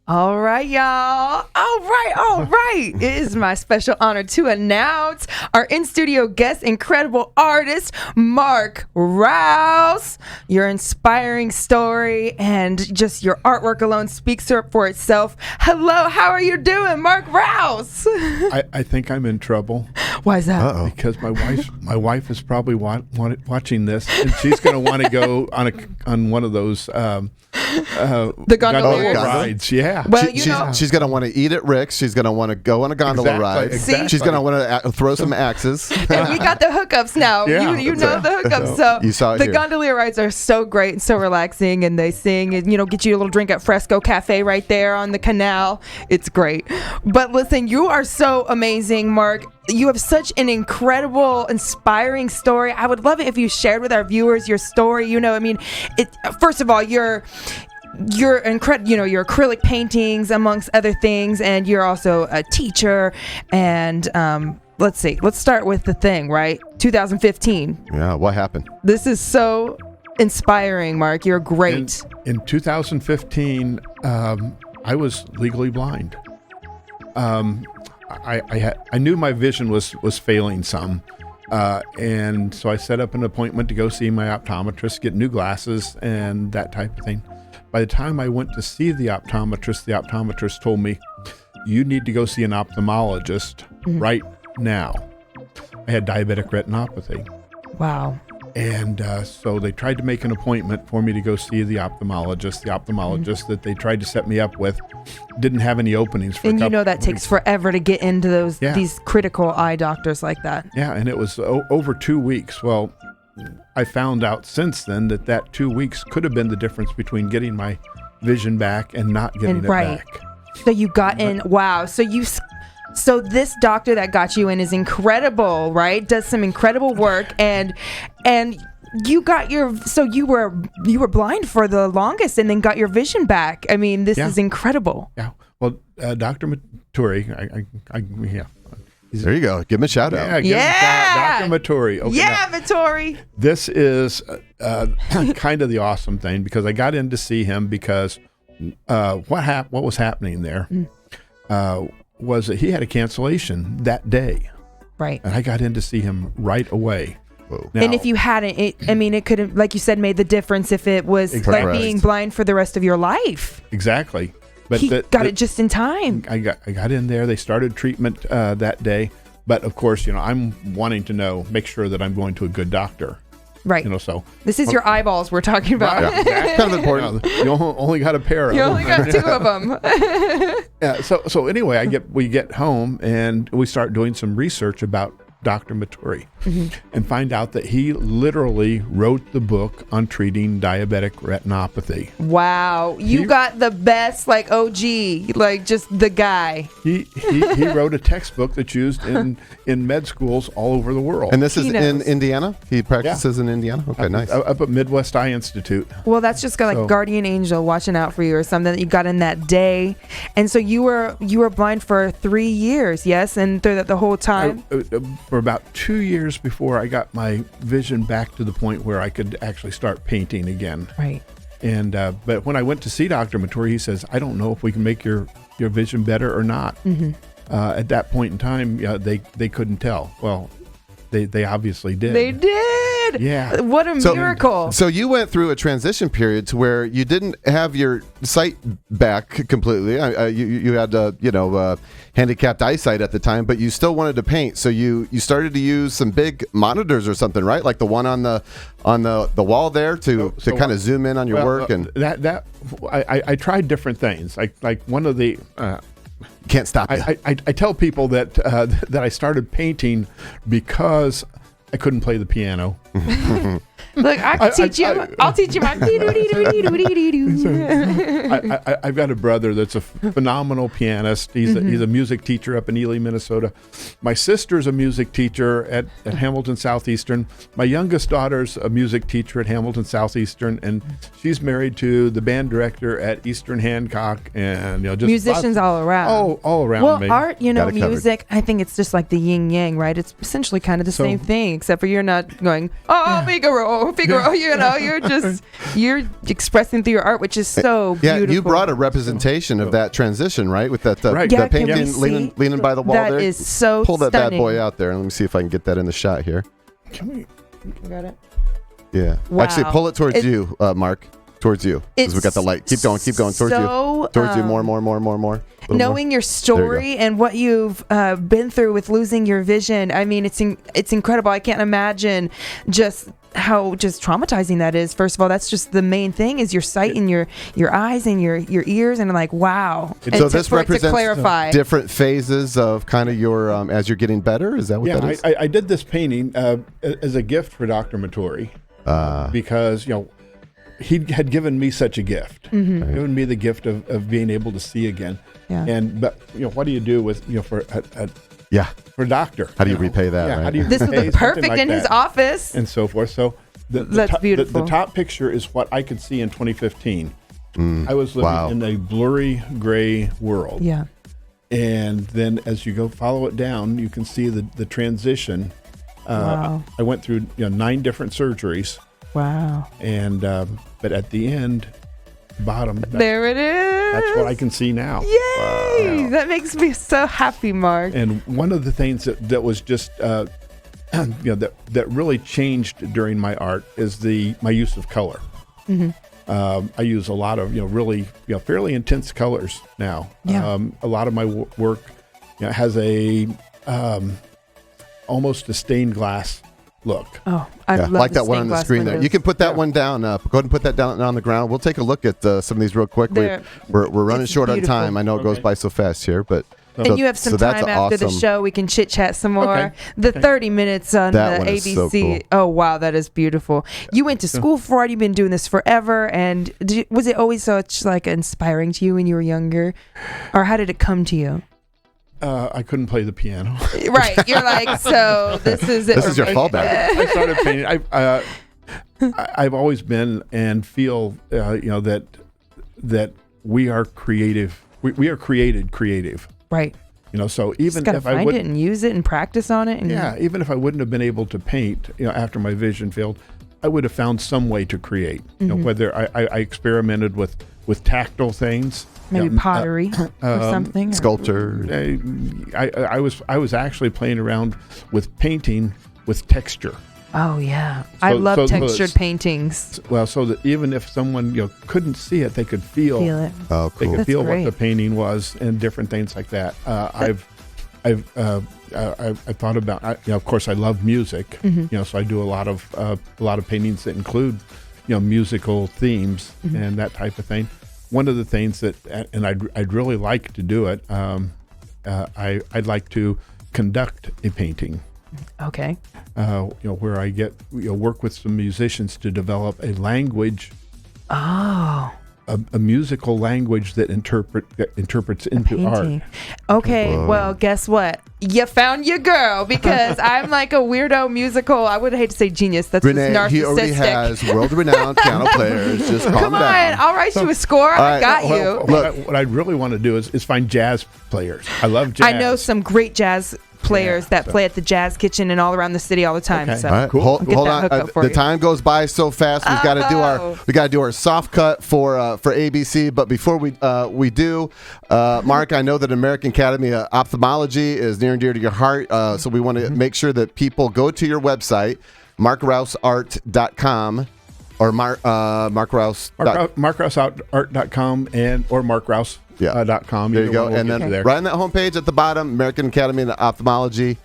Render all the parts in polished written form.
All right, y'all. All right. It is my special honor to announce our in-studio guest, incredible artist, Mark Rouse. Your inspiring story and just your artwork alone speaks for itself. Hello, how are you doing, Mark Rouse? I think I'm in trouble. Why is that? Uh-oh. Because my wife is probably watching this, and she's going to want to go on one of those The gondoliers? rides. Yeah. Well, she's going to want to eat at Rick's. She's going to want to go on a gondola ride. Exactly. She's going to want to throw some axes. And we got the hookups now. Yeah, you know the hookups. So You saw it the here. gondolier rides are so great and so relaxing, and they sing and get you a little drink at Fresco Cafe right there on the canal. It's great. But listen, you are so amazing, Mark. You have such an incredible, inspiring story. I would love it if you shared with our viewers your story. First of all, your incredible, your acrylic paintings, amongst other things, and you're also a teacher. And let's start with the thing, right? 2015. Yeah, what happened? This is so inspiring, Mark. You're great. In 2015, I was legally blind. I knew my vision was failing some, and so I set up an appointment to go see my optometrist, get new glasses, and that type of thing. By the time I went to see the optometrist told me, "You need to go see an ophthalmologist right now." I had diabetic retinopathy. Wow. And so they tried to make an appointment for me to go see the ophthalmologist. The ophthalmologist that they tried to set me up with didn't have any openings for And a couple that takes forever to get into these critical eye doctors like that. Yeah, and it was over 2 weeks. Well, I found out since then that 2 weeks could have been the difference between getting my vision back and not getting it back. So you got in. Wow. So this doctor that got you in is incredible, right? Does some incredible work, and you got you were blind for the longest, and then got your vision back. I mean, this is incredible. Yeah. Well, Dr. Maturi, yeah. There you go. Give him a shout out. Yeah. Dr. Maturi. Okay, Maturi. This is kind of the awesome thing, because I got in to see him because what was happening there was that he had a cancellation that day. Right. And I got in to see him right away. Whoa. And if you hadn't, it could have, like you said, made the difference if it was like being blind for the rest of your life. Exactly. But he got it just in time. I got in there. They started treatment that day. But of course, I'm wanting to make sure that I'm going to a good doctor. Right. So this is your eyeballs we're talking about. Right. That's kind of important. You only got a pair of them. You only got two of them. Yeah. So anyway, we get home and we start doing some research about Dr. Maturi and find out that he literally wrote the book on treating diabetic retinopathy. Wow. You got the best, OG, just the guy. He wrote a textbook that's used in med schools all over the world. And this is in Indiana? He practices in Indiana? Okay, nice. Up at Midwest Eye Institute. Well, that's just guardian angel watching out for you or something that you got in that day. And so you were blind for 3 years, yes? And through the whole time? For about 2 years before I got my vision back to the point where I could actually start painting again. Right. And but when I went to see Dr. Maturi, he says, "I don't know if we can make your vision better or not." At that point in time, they couldn't tell. Well, they obviously did. They did. Yeah. What a miracle. So you went through a transition period to where you didn't have your sight back completely. You had handicapped eyesight at the time, but you still wanted to paint. So you started to use some big monitors or something, right? Like the one on the wall there to kind of zoom in on your work. And I tried different things. Like one of the can't stop you. I tell people that that I started painting because I couldn't play the piano. Look, I'll teach you my. I've got a brother that's a phenomenal pianist. He's a music teacher up in Ely, Minnesota. My sister's a music teacher at Hamilton Southeastern. My youngest daughter's a music teacher at Hamilton Southeastern, and she's married to the band director at Eastern Hancock. And just musicians all around. All around. Well, me. art, music. I think it's just like the yin yang, right? It's essentially kind of the same thing. except for you're not going, oh, Figaro. You're expressing through your art, which is so beautiful. Yeah, you brought a representation of that transition, right? With that, Right. that painting leaning by the wall that there. That is so Pull that stunning. bad boy out there, and let me see if I can get that in the shot here. Can we? Got it? Yeah. Wow. Actually, pull it towards you, Mark. Towards you. Because we got the light. Keep going. Towards you. Towards you. More. Knowing your story and what you've been through with losing your vision, I mean, it's incredible. I can't imagine just how traumatizing that is. First of all, that's just the main thing is your sight and your eyes and your ears, and like, wow. So this represents clarify different phases of kind of your as you're getting better. Is that what that is? I did this painting as a gift for Dr. Mattori because he had given me such a gift, given me the gift of being able to see again. Yeah. But what do you do with for a doctor? How do you repay that? Right? How do you this repay was perfect like in his that? office And so forth. So that's beautiful. The top picture is what I could see in 2015. I was living in a blurry gray world. Yeah. And then as you follow it down, you can see the transition. Wow. I went through 9 different surgeries. Wow. And but at the end, bottom. There it is. That's what I can see now. Yay! Wow. That makes me so happy, Mark. And one of the things that was just that really changed during my art is my use of color. I use a lot of really fairly intense colors now. Yeah. A lot of my work has a almost a stained glass look. Oh, I love like the that one on stained the glass screen there. windows. You can put that one down. Go ahead and put that down on the ground. We'll take a look at some of these real quick. We're running It's short beautiful. on time. I know it goes by so fast here, but And you have some that's time after the awesome. show. We can chit chat some more. Okay. The 30 minutes on That the one is ABC. so cool. Oh, wow. That is beautiful. You went to school for it. You've been doing this forever. And was it always such inspiring to you when you were younger? Or how did it come to you? I couldn't play the piano. Right. You're like, so this is it. This is your fallback. I started painting. I've always been and feel that we are creative. We are created creative. Right. So You just even gotta if I find would, it and use it and practice on it. And even if I wouldn't have been able to paint, after my vision failed, I would have found some way to create. Whether I experimented with tactile things, maybe pottery or something. Sculpture. I was actually playing around with painting with texture. Oh, yeah. I love so textured paintings. Well, so that even if someone couldn't see it, they could feel Feel it. Oh, they cool. could That's feel great. what the painting was and different things like that. I've thought about. Of course, I love music. So I do a lot of paintings that include musical themes and that type of thing. One of the things that, and I'd really like to do it. I'd like to conduct a painting. Okay. Where I get work with some musicians to develop a language. Oh. A musical language that interprets into art. Painting. Okay, well, guess what? You found your girl because I'm like a weirdo musical. I would hate to say genius. That's just Renee, narcissistic. he already has world-renowned piano players. Just calm Come on, down. I'll write you a score. I right, got Well, you. what I really want to do is find jazz players. I love jazz. I know some great jazz players that play at the Jazz Kitchen and all around the city all the time. Okay. So All right, Cool. hold Get that on. hookup for The you. time goes by so fast. We've got to do our soft cut for ABC. But before we do, Mark, I know that American Academy of Ophthalmology is near and dear to your heart. So we want to make sure that people go to your website, markrouseart.com or markrouseart.com or markrouse.com. There you go. And then right on that homepage at the bottom, American Academy of Ophthalmology.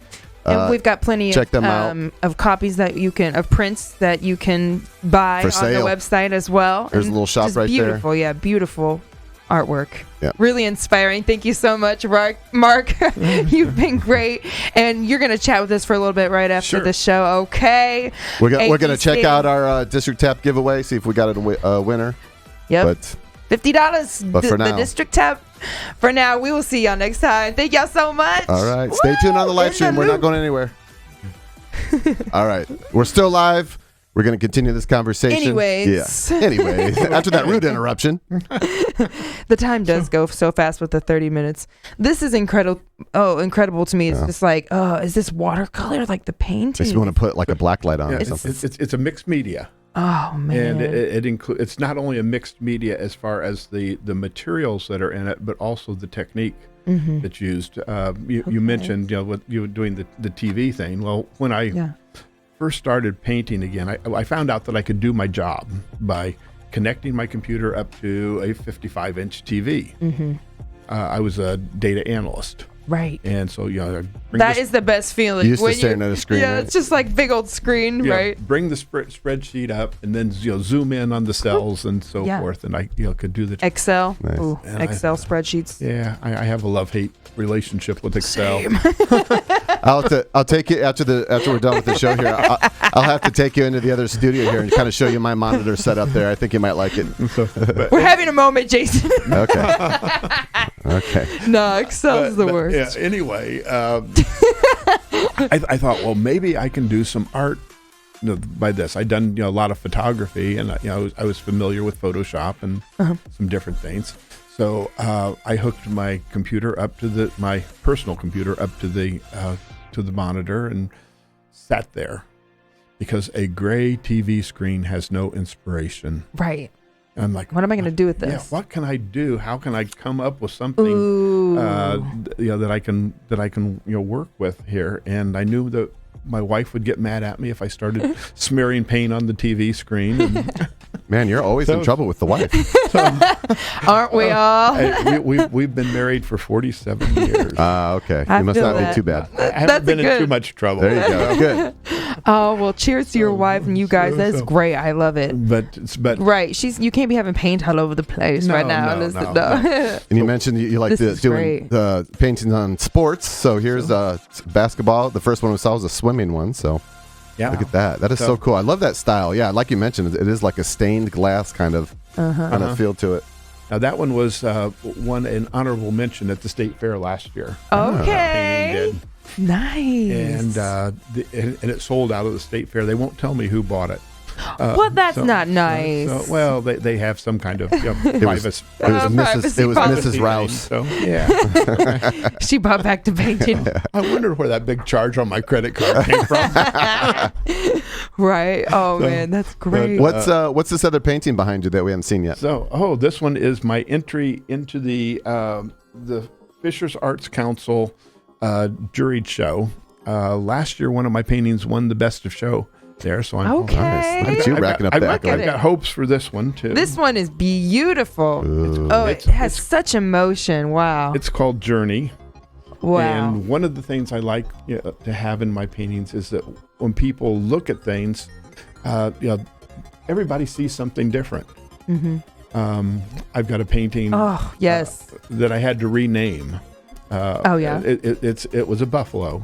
And we've got plenty check them out. of copies of prints that you can buy For on sale. the website as well. There's a And little shop just right there. beautiful, yeah, beautiful artwork. Yeah. Really inspiring. Thank you so much, Mark. You've been great. And you're going to chat with us for a little bit right after the show, okay? We're going to ABC. check out our District Tap giveaway, see if we got a winner. Yep. But $50. But for the now. District Tap. For now, we will see y'all next time. Thank y'all so much. all right. Stay tuned on the live stream. We're not going anywhere. All right. We're still live. We're going to continue this conversation. Anyways. Yeah. Anyways, after that rude interruption. The time does go so fast with the 30 minutes. This is incredible. Oh, incredible to me. It's just like, is this watercolor like the painting? Makes me want to put like a black light on Yeah, or something. it's a mixed media. Oh man. And it includes. It's not only a mixed media as far as the materials that are in it, but also the technique that's used. You mentioned what you were doing the TV thing. Well, when I first started painting again, I found out that I could do my job by connecting my computer up to a 55-inch TV. I was a data analyst. Right. And so, that is the best feeling. You used to staring at a screen. Yeah, right? it's just like big old screen, right? Bring the spreadsheet up and then zoom in on the cells and so forth, and I could do the Excel. Nice. Ooh, Excel spreadsheets. Yeah, I have a love-hate relationship with Excel. Same. I'll take you after we're done with the show here. I'll have to take you into the other studio here and kind of show you my monitor set up there. I think you might like it. We're having a moment, Jason. Okay. No, Excel's the worst. Yeah. Anyway, I thought, well, maybe I can do some art. By this, I'd done a lot of photography, and I was familiar with Photoshop and some different things. So I hooked my computer up to my personal computer up to the monitor and sat there, because a gray TV screen has no inspiration. Right. I'm like, what am I going to do with this? Yeah, what can I do? How can I come up with something that I can work with here? And I knew that my wife would get mad at me if I started smearing paint on the TV screen. And man, you're always in trouble with the wife. Aren't we all? We've been married for 47 years. Okay. You must not be too bad. I haven't been in too much trouble. There you go. Good. Oh, well, cheers to your wife and you guys. That's great. I love it. But right. You can't be having paint all over the place right now. No. And you mentioned you like doing paintings on sports. So here's basketball. The first one we saw was a swimming one. So yeah, look at that. That is so cool. I love that style. Yeah, like you mentioned, it is like a stained glass kind of feel to it. Now that one was won an honorable mention at the state fair last year. Okay. Nice. And and it sold out of the state fair. They won't tell me who bought it. Well, that's not nice. Well, they have some kind of privacy. It was Mrs. Rouse. So yeah, she brought back the painting. I wondered where that big charge on my credit card came from. Right. Oh man, that's great. What's this other painting behind you that we haven't seen yet? So, this one is my entry into the Fishers Arts Council juried show. Last year, one of my paintings won the best of show there. So I'm okay. Look at you racking up that. I've got hopes for this one too. This one is beautiful. It has such emotion. Wow. It's called Journey. Wow. And one of the things I like to have in my paintings is that when people look at things, everybody sees something different. I've got a painting. Oh yes. That I had to rename. It was a buffalo.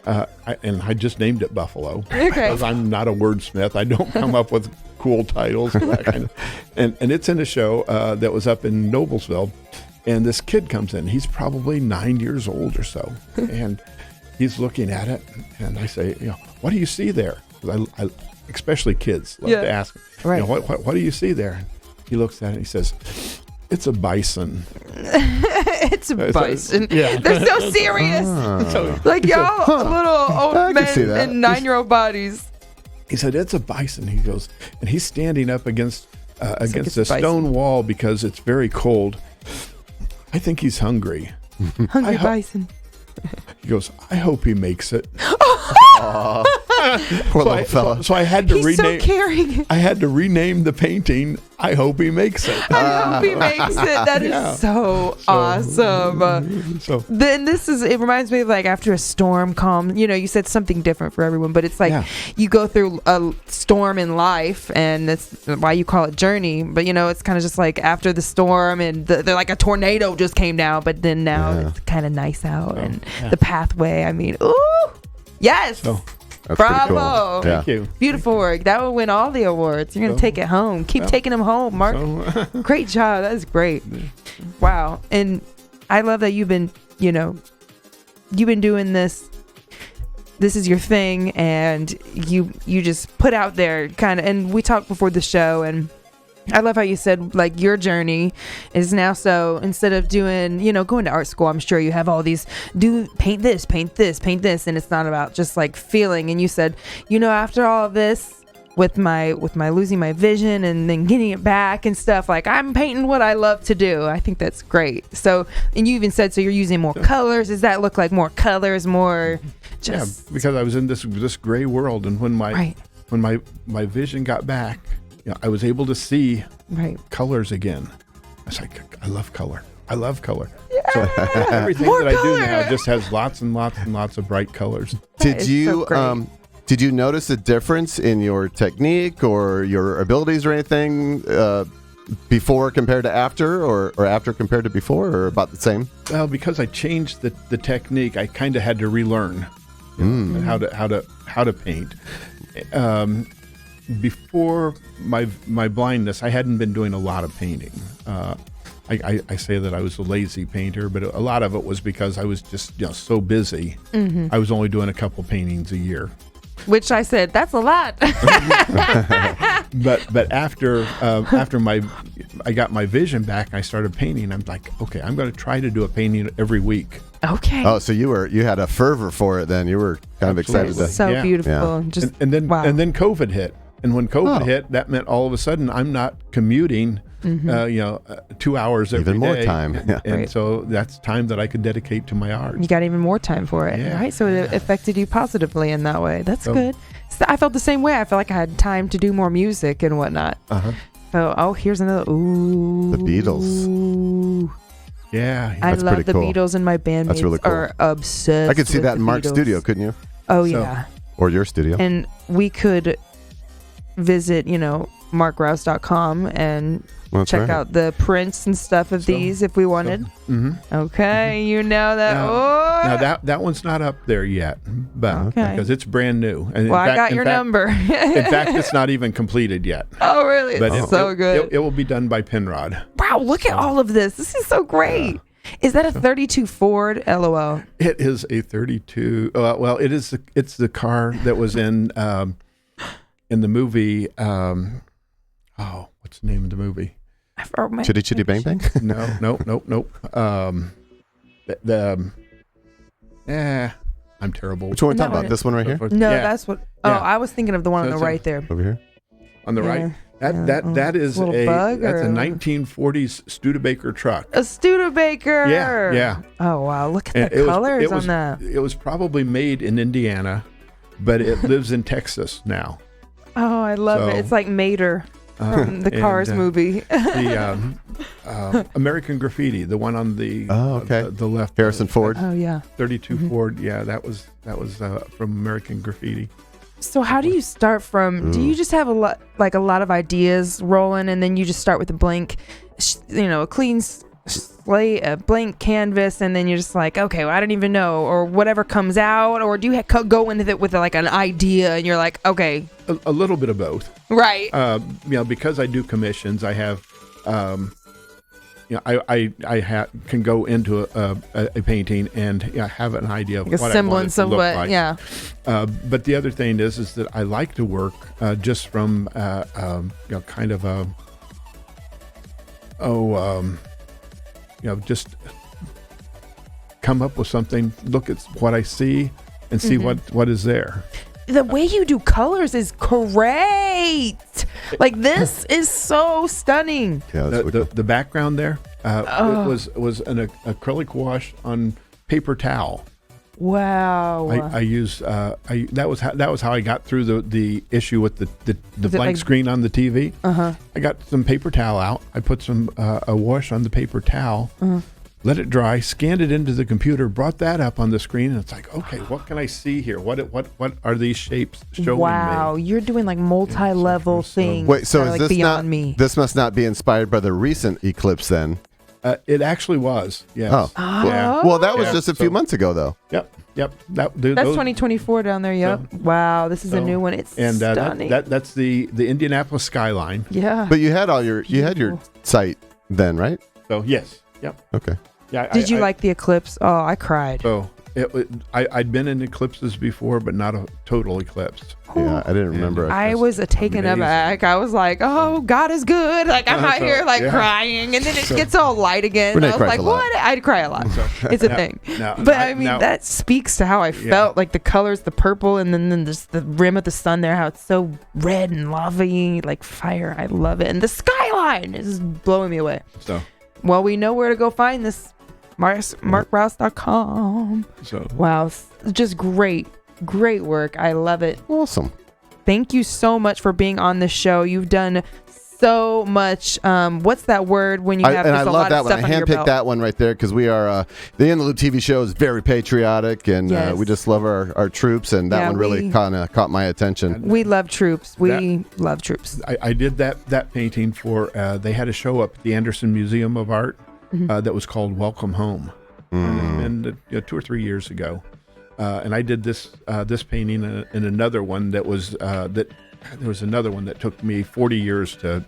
And I just named it Buffalo. Okay. Because I'm not a wordsmith. I don't come up with cool titles. That kind of, and it's in a show that was up in Noblesville. And this kid comes in. He's probably 9 years old or so. And he's looking at it. And I say, what do you see there? 'Cause I especially kids love to ask, right. What do you see there? He looks at it and he says, it's a bison. It's a bison. Yeah. They're so serious. Like y'all little old men in 9-year-old bodies. He said, it's a bison. He goes, and he's standing up against a stone bison. wall because it's very cold. I think he's hungry. Hungry bison. He goes, I hope he makes it. Poor little fella. So I had to He's rename. so caring. I had to rename the painting. I hope he makes it. I hope he makes it. That is so awesome. Then it reminds me of like after a storm calms. You said something different for everyone, but it's like you go through a storm in life, and that's why you call it journey. But it's kind of just like after the storm, and they're like a tornado just came down, but then now it's kind of nice out, and the pathway. I mean, ooh, yes. That's bravo. Cool. Thank you. Beautiful work. That will win all the awards. You're going to take it home. Keep taking them home, Mark. Great job. That is great. Wow. And I love that you've been doing this this is your thing, and you just put out there kind of. And we talked before the show, and I love how you said like your journey is now, so instead of doing, going to art school, I'm sure you have all these paint this, and it's not about just like feeling. And you said, after all of this, with my losing my vision and then getting it back and stuff, like I'm painting what I love to do. I think that's great. So, and you even said, so you're using more colors. Does that look like more colors, more just? Yeah, because I was in this gray world, and when my vision got back, I was able to see colors again. I was like, I love color. Yeah. So everything that I do now just has lots and lots and lots of bright colors. Did you notice a difference in your technique or your abilities or anything before compared to after, or after compared to before, or about the same? Well, because I changed the technique, I kind of had to relearn how to paint. Before my blindness, I hadn't been doing a lot of painting. I say that I was a lazy painter, but a lot of it was because I was just so busy. Mm-hmm. I was only doing a couple paintings a year. Which I said, that's a lot. but after I got my vision back, I started painting. I'm like, okay, I'm going to try to do a painting every week. Okay. Oh, so you had a fervor for it then. You were kind of excited. So beautiful. Yeah. Just, and then COVID hit. And when COVID hit, that meant all of a sudden I'm not commuting, 2 hours every day. Even more time. Yeah. And so that's time that I could dedicate to my art. You got even more time for it, right? So it affected you positively in that way. That's good. So I felt the same way. I felt like I had time to do more music and whatnot. So, here's another. Ooh. The Beatles. Yeah. I love the cool. Beatles, and my bandmates really cool. are obsessed. I could see that in Mark's Beatles. studio, couldn't you? Oh, yeah. Or your studio. And we could visit, markrouse.com and check out the prints and stuff of these if we wanted. Okay, that. Now that one's not up there yet, but because it's brand new. And I got your number. In fact, it's not even completed yet. Oh, really? But it's so good. It will be done by Penrod. Wow, look at all of this. This is so great. Is that a 32 Ford? LOL. It is a 32. Well, it is. It's the car that was in the movie. What's the name of the movie? Chitty Chitty Bang Bang? Nope. I'm terrible. Which one are we talking about? This one right here? No, that's what. I was thinking of the one on the right there. Over here? On the right? That is a bug, that's a 1940s Studebaker truck. A Studebaker. Yeah. Oh wow! Look at the colors on that. It was probably made in Indiana, but it lives in Texas now. Oh, I love it. It's like Mater from the Cars movie. The American Graffiti, the one on the the left. Harrison Ford. Oh yeah. 32 Ford. Yeah, that was from American Graffiti. So how do you start from? Do you just have a lot of ideas rolling, and then you just start with a blank, a clean slate, a blank canvas, and then you're just like, okay, well, I don't even know, or whatever comes out, or do you go into it with like an idea, and you're like, okay, a little bit of both, right? Because I do commissions, I have, I can go into a painting and have an idea of like what a semblance I want it to of look like. But the other thing is that I like to work just from kind of a just come up with something, look at what I see and see what is there. The way you do colors is great. Like this is so stunning. Yeah, the background there, it was an acrylic wash on paper towel. Wow. I use that was how I got through the issue with the blank screen on the TV. I got some paper towel out. I put some a wash on the paper towel. Let it dry, scanned it into the computer, brought that up on the screen, and it's like, okay, what can I see here? What are these shapes showing me? Wow, you're doing like multi-level things. Wait, so is this beyond me? This must not be inspired by the recent eclipse then? It actually was, yes. Yeah. Well, that was just a few months ago, though. Yep. That's 2024 down there. Yep. Wow, this is a new one. It's stunning. That's the Indianapolis skyline. Yeah. But you had your site then, right? So yes. Yep. Okay. Yeah. Did you like the eclipse? Oh, I cried. So I'd been in eclipses before, but not a total eclipse. Yeah, I didn't remember. I was taken aback. I was like, "Oh, God is good!" Like I'm out here like crying, and then it gets all light again. Renee I was cries like, a lot. "What?" I'd cry a lot. It's a thing. But I mean, now- that speaks to how I felt. Like the colors, the purple, and then just the rim of the sun there. How it's so red and lavy, like fire. I love it, and the skyline is blowing me away. So Well, we know where to go find this. MarkRouse.com. so Wow, just great work. I love it. Awesome. Thank you so much for being on the show. You've done so much. What's that word when you have And just I a love lot that of one. stuff I under your handpicked belt? that one right there because we are the In the Loop TV show is very patriotic, and Yes. we just love our troops, and that Yeah, one really kind of caught my attention. We love troops. We love troops. I did that painting for. They had a show up at the Anderson Museum of Art that was called Welcome Home, and it's been 2 or 3 years ago. And I did this painting and another one that was that there was another one that took me 40 years to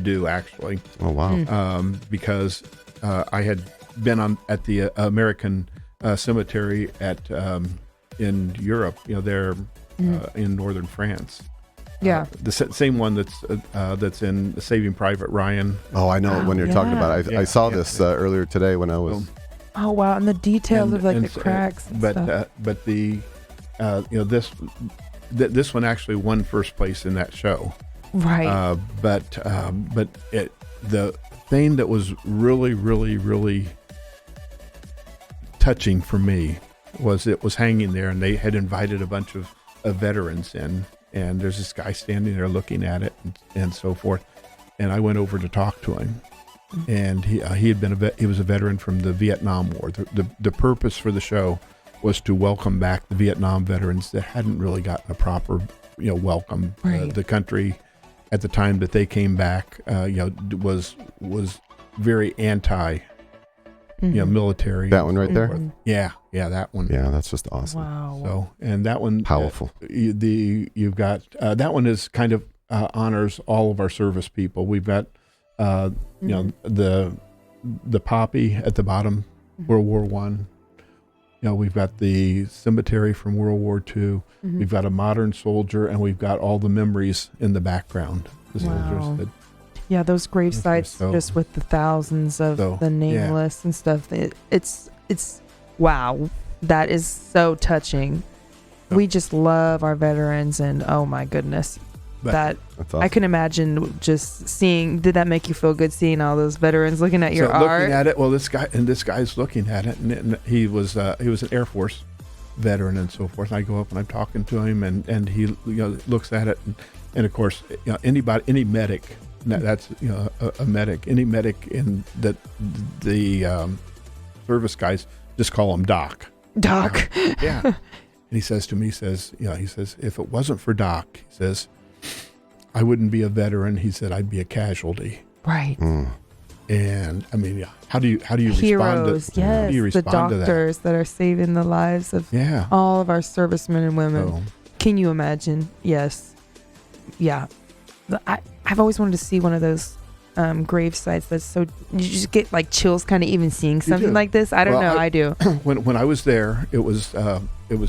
do actually. Oh wow! Because I had been at the American cemetery in Europe, there in northern France. Yeah. The same one that's in Saving Private Ryan. Oh, I know when you're talking about it. I saw this earlier today when I was. Oh wow, and the details of like and the cracks. And but stuff. but the this one actually won first place in that show. Right. But the thing that was really touching for me was it was hanging there, and they had invited a bunch of veterans in, and there's this guy standing there looking at it and so forth. And I went over to talk to him, and he had been he was a veteran from the Vietnam War. The purpose for the show was to welcome back the Vietnam veterans that hadn't really gotten a proper welcome. Right. The country at the time that they came back was very anti military. That one right there? Mhm. Yeah, that one. Yeah, that's just awesome. Wow. So, and that one Powerful. You've got that one is kind of honors all of our service people. We've got the poppy at the bottom, World War One. We've got the cemetery from World War II. We've got a modern soldier, and we've got all the memories in the background. The soldiers that. Yeah, those grave sites So- just with the thousands of the nameless and stuff. It's wow. That is so touching. We just love our veterans, and oh my goodness. But- That's awesome. I can imagine just seeing. Did that make you feel good seeing all those veterans looking at your art? Looking at it, well, this guy's looking at it, and he was an Air Force veteran and so forth. And I go up and I'm talking to him, and he looks at it, and of course, any medic, that's a medic, any medic in the service guys just call him Doc. Doc. Yeah. And he says to me, he says, if it wasn't for Doc, he says, I wouldn't be a veteran. He said, I'd be a casualty. Right. And I mean, how do you Heroes, respond to yes, how do you the respond to doctors that are saving the lives of that? all of our servicemen and women. So, Can you imagine? Yes. Yeah. I've always wanted to see one of those grave sites that's so you just get like chills kind of even seeing something do. like this. I don't Well, know. I do. when I was there, it was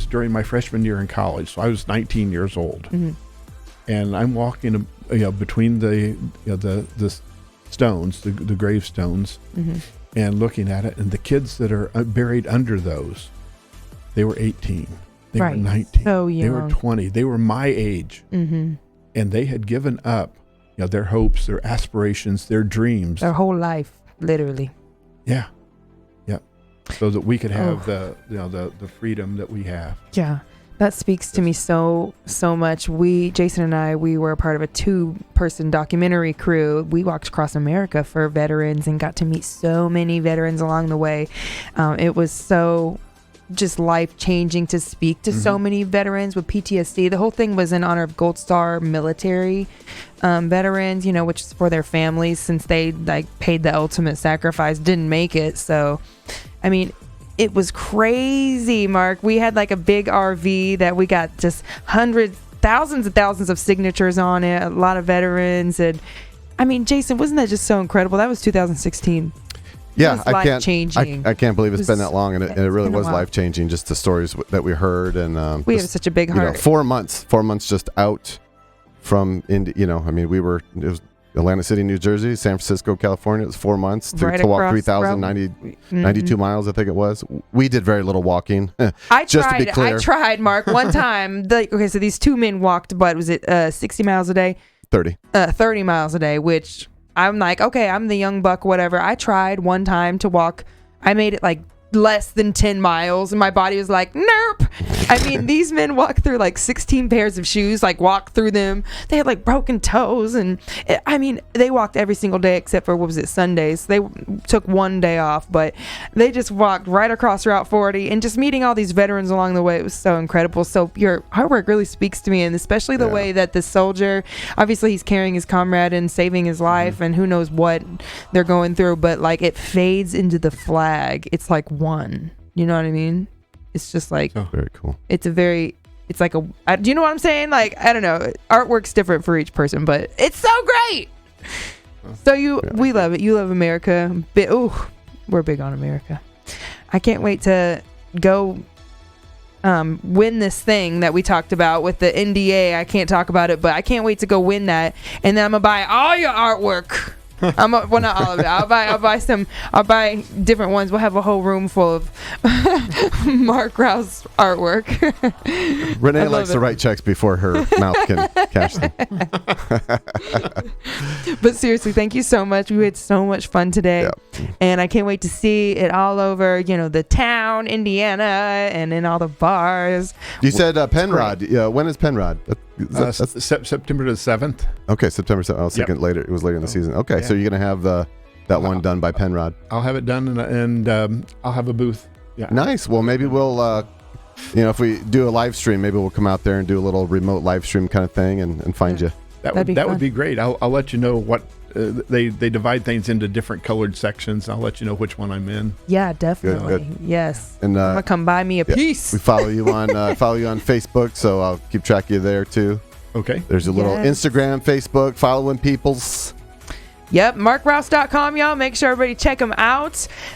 during my freshman year in college, so I was 19 years old, and I'm walking between the stones, the gravestones, and looking at it, and the kids that are buried under those, they were 18, they were 19, so they were young. 20, they were my age, and they had given up their hopes, their aspirations, their dreams, Their whole life, literally. yeah, so that we could have the freedom that we have. Yeah. That speaks to me so much. Jason and I, we were a part of a 2-person documentary crew. We walked across America for veterans and got to meet so many veterans along the way. It was so just life-changing to speak to so many veterans with PTSD. The whole thing was in honor of Gold Star military veterans, which is for their families since they paid the ultimate sacrifice, didn't make it. So, I mean, it was crazy, Mark. We had a big RV that we got just thousands and thousands of signatures on it, a lot of veterans. And I mean, Jason, wasn't that just so incredible? That was 2016. Yeah, was I can't. life-changing. I can't believe it's been was- that long, and it really been a was while. life changing. Just the stories that we heard, and We just, have such a big you know, heart. 4 months. 4 months just out from Indy. You know, I mean, it was Atlantic City, New Jersey, San Francisco, California. It was 4 months Right to walk across the road. 3,092 miles, I think it was. We did very little walking. I just to be tried. clear. I tried, Mark. One time, okay, so these two men walked, but was it 60 miles a day? 30. 30 miles a day, which I'm like, okay, I'm the young buck, whatever. I tried one time to walk. I made it like less than 10 miles, and my body was like, nope. I mean, these men walked through like 16 pairs of shoes, like walked through them. They had like broken toes, and I mean, they walked every single day except for, what was it, Sundays. They took one day off, but they just walked right across Route 40, and just meeting all these veterans along the way, it was so incredible. So your hard work really speaks to me, and especially the way that the soldier, obviously he's carrying his comrade and saving his life, and who knows what they're going through, but like it fades into the flag. It's like one, you know what I mean? It's just like, Very cool. it's like do you know what I'm saying? Like, I don't know, artwork's different for each person, but it's so great. So we love it. You love America. We're big on America. I can't wait to go win this thing that we talked about with the NDA. I can't talk about it, but I can't wait to go win that, and then I'm gonna buy all your artwork. Well, not all of it. I'll buy different ones. We'll have a whole room full of Mark Rouse artwork. Renee likes to write checks before her mouth can cash them. But seriously, thank you so much. We had so much fun today. Yep. And I can't wait to see it all over, the town, Indiana, and in all the bars. You said Penrod. Yeah, when is Penrod? September the 7th. Okay, September 7th. I was thinking later. It was later in the season. Okay, so you're going to have that one done by Penrod. I'll have it done, and I'll have a booth. Yeah. Nice. Well, maybe we'll, if we do a live stream, maybe we'll come out there and do a little remote live stream kind of thing and find you. That would be great. I'll let you know what they divide things into different colored sections. I'll let you know which one I'm in. Yeah, definitely. Good. Yes. And I'm gonna come buy me a piece. We follow you on Facebook, so I'll keep track of you there too. Okay. There's a little Instagram, Facebook, following people's. Yep, markrouse.com, y'all. Make sure everybody check them out.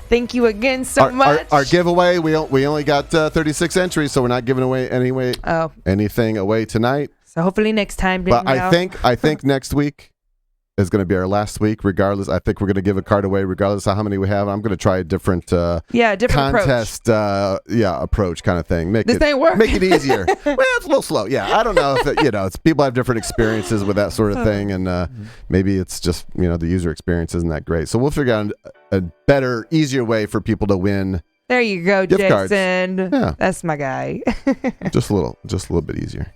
Thank you again so much. Our giveaway, we only got 36 entries, so we're not giving away anything away tonight. So hopefully next time. But I think next week is going to be our last week. Regardless, I think we're going to give a card away regardless of how many we have. I'm going to try a different contest approach kind of thing. Make it easier. Well, it's a little slow. Yeah, I don't know if it's people have different experiences with that sort of thing, and maybe it's just the user experience isn't that great. So we'll figure out a better, easier way for people to win. There you go, gift Jason. Cards. Yeah. That's my guy. just a little bit easier.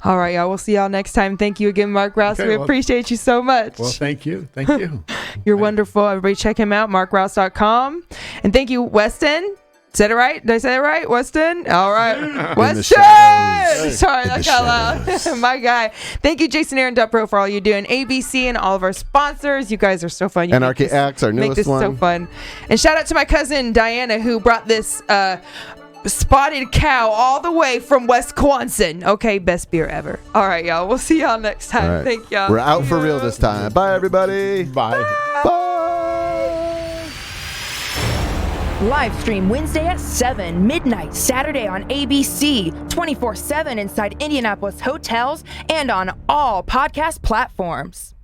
All right, y'all. We'll see y'all next time. Thank you again, Mark Rouse. We appreciate you so much. Well, thank you. Thank you. You're wonderful. Everybody check him out, markrouse.com. And thank you, Weston. Said it right? Did I say it right? Weston? All right. Weston! Sorry, that got loud. My guy. Thank you, Jason Aaron Dupro, for all you do. And ABC and all of our sponsors. You guys are so fun. Anarchy Acts, our newest one. Make this so fun. And shout out to my cousin, Diana, who brought this spotted cow all the way from Wisconsin. Okay, best beer ever. All right, y'all. We'll see y'all next time. Right. Thank y'all. We're out for real this time. Bye, everybody. Bye. Bye. Live stream Wednesday at 7, midnight, Saturday on ABC, 24/7 inside Indianapolis hotels and on all podcast platforms.